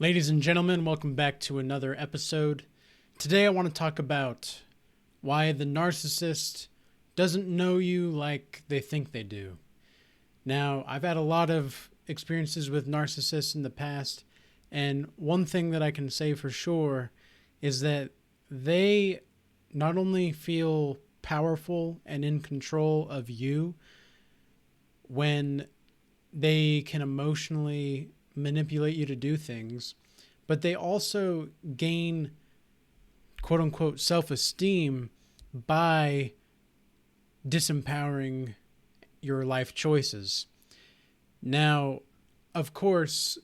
Ladies and gentlemen, welcome back to another episode. Today I want to talk about why the narcissist doesn't know you like they think they do. Now, I've had a lot of experiences with narcissists in the past, and one thing that I can say for sure is that they not only feel powerful and in control of you when they can emotionally manipulate you to do things, but they also gain quote unquote self-esteem by disempowering your life choices. Now, of course,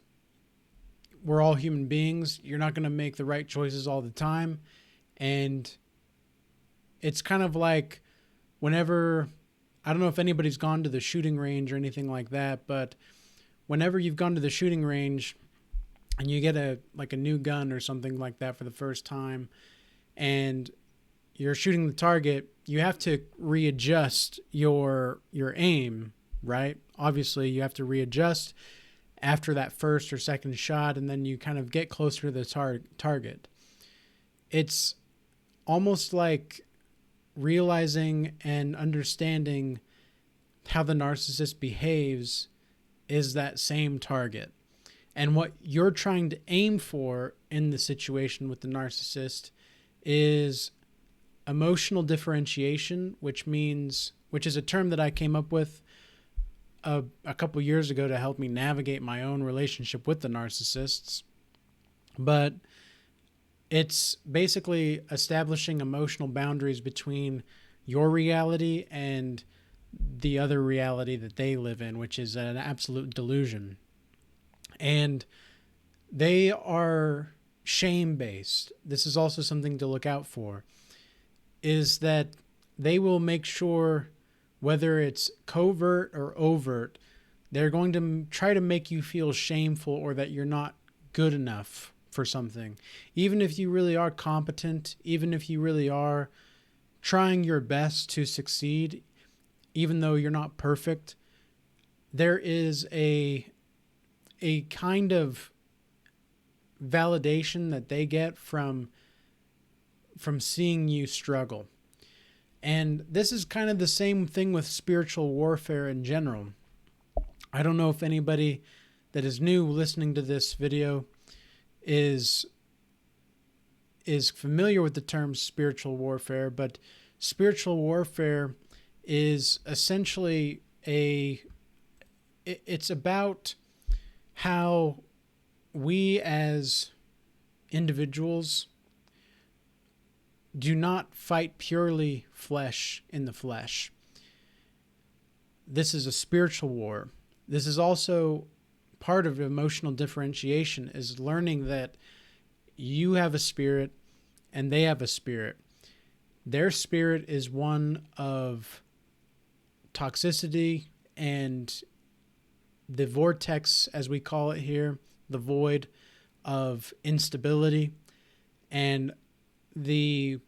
we're all human beings. You're not going to make the right choices all the time. And it's kind of like whenever, I don't know if anybody's gone to the shooting range or anything like that, but whenever you've gone to the shooting range and you get a new gun or something like that for the first time and you're shooting the target, you have to readjust your aim, right? Obviously, you have to readjust after that first or second shot, and then you kind of get closer to the target. It's almost like realizing and understanding how the narcissist behaves is that same target. And what you're trying to aim for in the situation with the narcissist is emotional differentiation, which is a term that I came up with a couple years ago to help me navigate my own relationship with the narcissists. But it's basically establishing emotional boundaries between your reality and the other reality that they live in, which is an absolute delusion. And they are shame-based. This is also something to look out for, is that they will make sure, whether it's covert or overt, they're going to try to make you feel shameful or that you're not good enough for something. Even if you really are competent, even if you really are trying your best to succeed, even though you're not perfect, there is a kind of validation that they get from seeing you struggle. And this is kind of the same thing with spiritual warfare in general. I don't know if anybody that is new listening to this video is familiar with the term spiritual warfare, but spiritual warfare is essentially it's about how we as individuals do not fight purely flesh in the flesh. This is a spiritual war. This is also part of emotional differentiation, is learning that you have a spirit and they have a spirit. Their spirit is one of toxicity and the vortex, as we call it here, the void of instability and the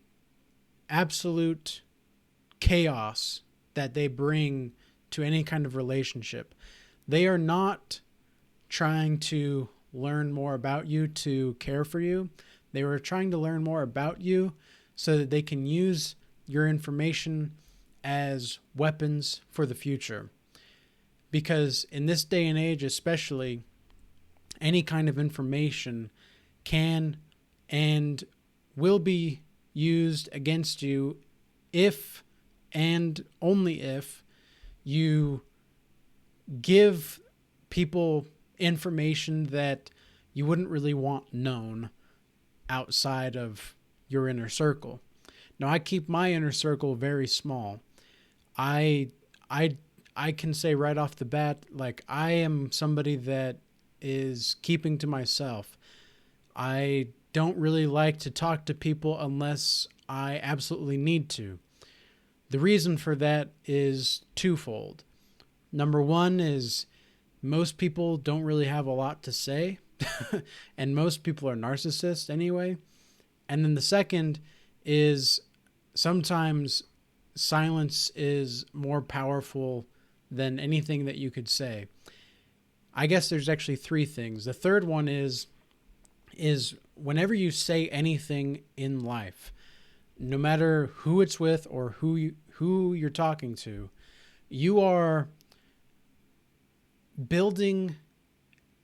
absolute chaos that they bring to any kind of relationship. They are not trying to learn more about you to care for you. They were trying to learn more about you so that they can use your information as weapons for the future. Because in this day and age, especially, any kind of information can and will be used against you if and only if you give people information that you wouldn't really want known outside of your inner circle. Now, I keep my inner circle very small. I can say right off the bat, like, I am somebody that is keeping to myself. I don't really like to talk to people unless I absolutely need to. The reason for that is twofold. Number one is most people don't really have a lot to say, and most people are narcissists anyway. And then the second is sometimes silence is more powerful than anything that you could say. I guess there's actually three things. The third one is is whenever you say anything in life, no matter who it's with or who you're talking to, you are building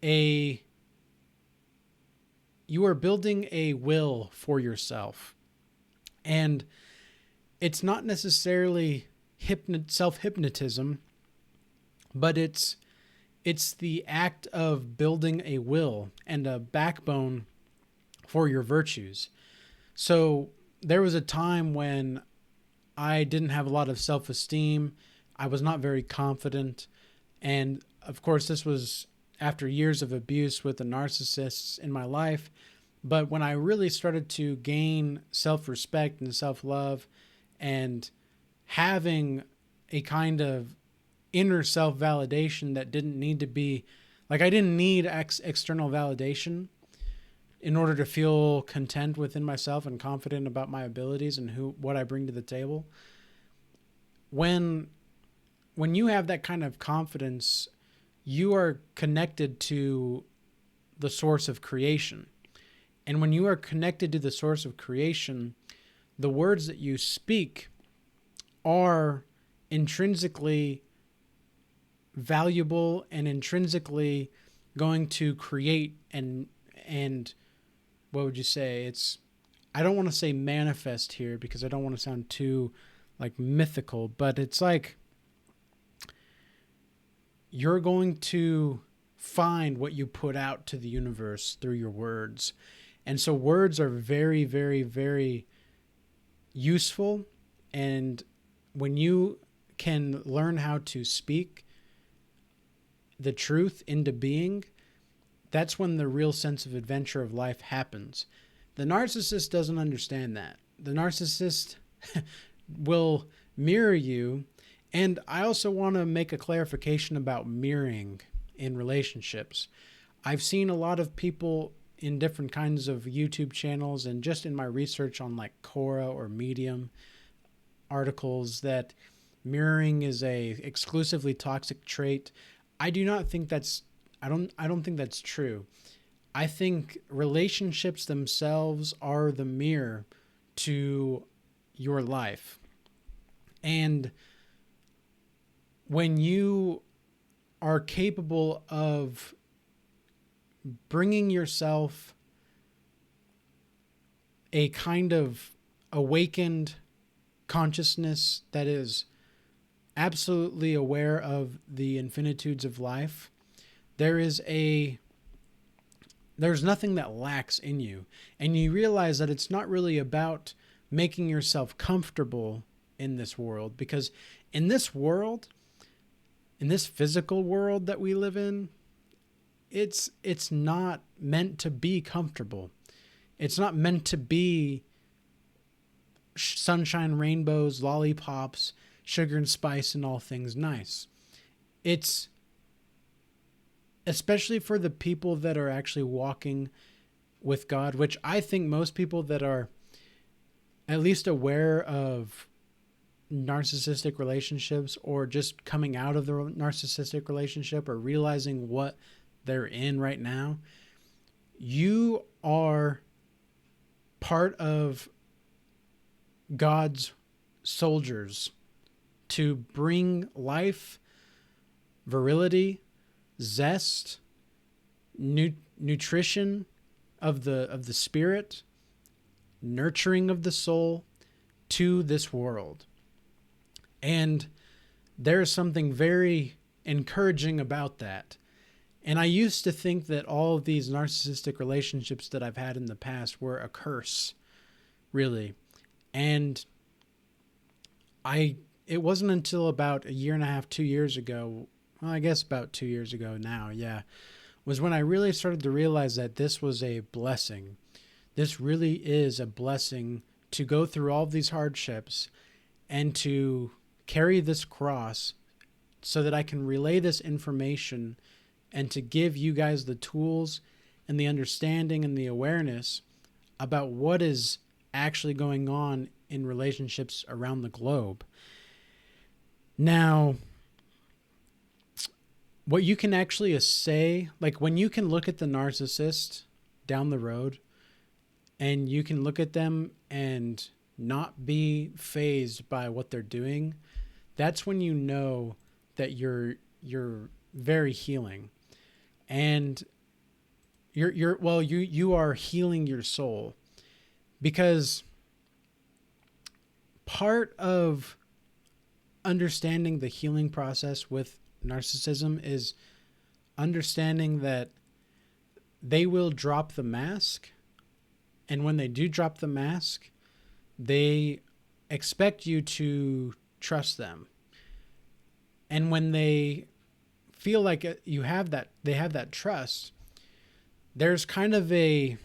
a will for yourself. And it's not necessarily self-hypnotism, but it's the act of building a will and a backbone for your virtues. So there was a time when I didn't have a lot of self-esteem. I was not very confident. And of course, this was after years of abuse with the narcissists in my life. But when I really started to gain self-respect and self-love and having a kind of inner self-validation that didn't need to be, like, I didn't need external validation in order to feel content within myself and confident about my abilities and what I bring to the table. When you have that kind of confidence, you are connected to the source of creation. And when you are connected to the source of creation, the words that you speak are intrinsically valuable and intrinsically going to create and what would you say? I don't want to say manifest here because I don't want to sound too like mythical, but it's like you're going to find what you put out to the universe through your words. And so words are very, very, very useful. And when you can learn how to speak the truth into being, that's when the real sense of adventure of life happens. The narcissist doesn't understand that. The narcissist will mirror you. And I also want to make a clarification about mirroring in relationships. I've seen a lot of people in different kinds of YouTube channels and just in my research on like Quora or Medium articles that mirroring is a exclusively toxic trait. I don't think that's true. I think relationships themselves are the mirror to your life. And when you are capable of bringing yourself a kind of awakened consciousness that is absolutely aware of the infinitudes of life, there's nothing that lacks in you. And you realize that it's not really about making yourself comfortable in this world, because in this world, in this physical world that we live in, it's not meant to be comfortable. It's not meant to be sunshine, rainbows, lollipops, sugar and spice, and all things nice. It's especially for the people that are actually walking with God, which I think most people that are at least aware of narcissistic relationships or just coming out of the narcissistic relationship or realizing what they're in right now, you are part of God's soldiers to bring life, virility, zest, nutrition of the spirit, nurturing of the soul to this world. And there's something very encouraging about that. And I used to think that all of these narcissistic relationships that I've had in the past were a curse, really. And it wasn't until about a year and a half, 2 years ago, well, I guess about 2 years ago now, yeah, was when I really started to realize that this was a blessing. This really is a blessing to go through all of these hardships and to carry this cross so that I can relay this information and to give you guys the tools and the understanding and the awareness about what is actually going on in relationships around the globe. Now, what you can actually say, like when you can look at the narcissist down the road and you can look at them and not be fazed by what they're doing, that's when you know that you're very healing. And you are healing your soul, because part of understanding the healing process with narcissism is understanding that they will drop the mask. And when they do drop the mask, they expect you to trust them. And when they feel like they have that trust, there's kind of a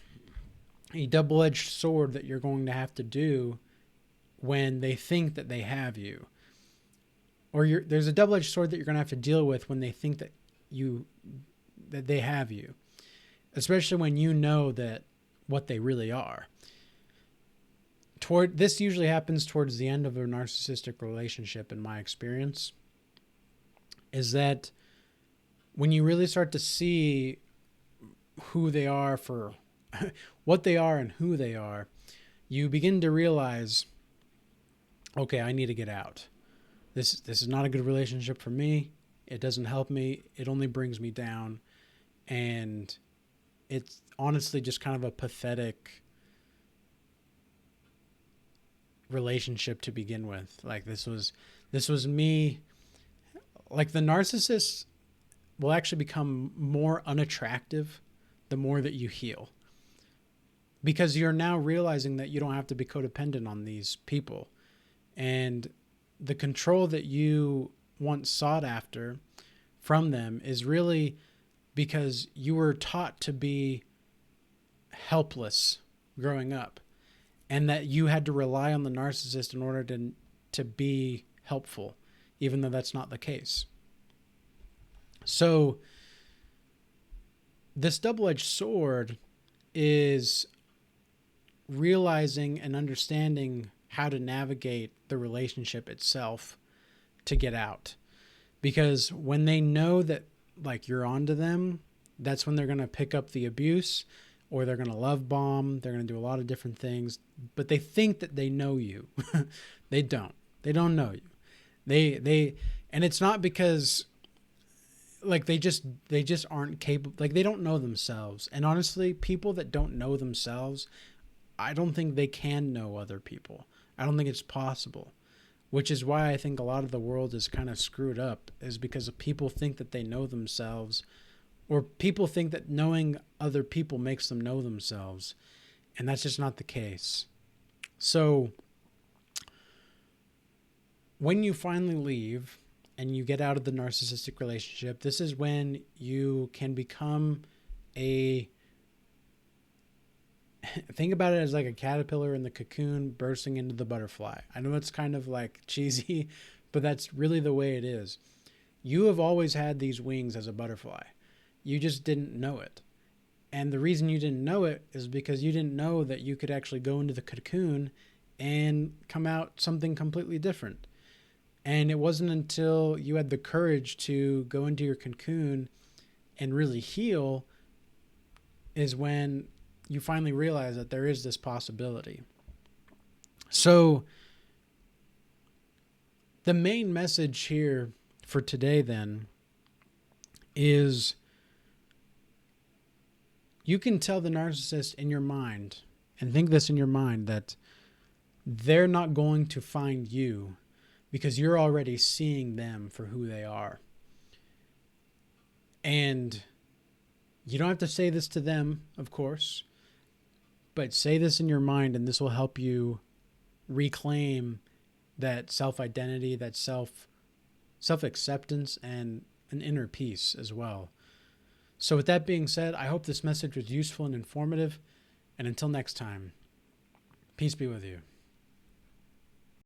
double-edged sword that you're going to have to do when they think that they have you. Or there's a double-edged sword that you're going to have to deal with when they think that they have you. Especially when you know that what they really are. This usually happens towards the end of a narcissistic relationship, in my experience, is that when you really start to see who they are for what they are and who they are, you begin to realize, okay, I need to get out. This is not a good relationship for me. It doesn't help me. It only brings me down. And it's honestly just kind of a pathetic relationship to begin with. Like this was me. Like the narcissist will actually become more unattractive the more that you heal, because you're now realizing that you don't have to be codependent on these people, and the control that you once sought after from them is really because you were taught to be helpless growing up, and that you had to rely on the narcissist in order to be helpful, even though that's not the case. So this double-edged sword is realizing and understanding how to navigate the relationship itself to get out. Because when they know that like you're onto them, that's when they're going to pick up the abuse, or they're going to love bomb. They're going to do a lot of different things, but they think that they know you. They don't. They don't know you. And it's not because like they just aren't capable. Like they don't know themselves. And honestly, people that don't know themselves, I don't think they can know other people. I don't think it's possible, which is why I think a lot of the world is kind of screwed up, is because people think that they know themselves, or people think that knowing other people makes them know themselves. And that's just not the case. So when you finally leave and you get out of the narcissistic relationship, this is when you can become think about it as like a caterpillar in the cocoon bursting into the butterfly. I know it's kind of like cheesy, but that's really the way it is. You have always had these wings as a butterfly. You just didn't know it. And the reason you didn't know it is because you didn't know that you could actually go into the cocoon and come out something completely different. And it wasn't until you had the courage to go into your cocoon and really heal is when you finally realize that there is this possibility. So the main message here for today then is you can tell the narcissist in your mind, and think this in your mind, that they're not going to find you because you're already seeing them for who they are. And you don't have to say this to them, of course, but say this in your mind, and this will help you reclaim that self-identity, that self-acceptance, and an inner peace as well. So with that being said, I hope this message was useful and informative. And until next time, peace be with you.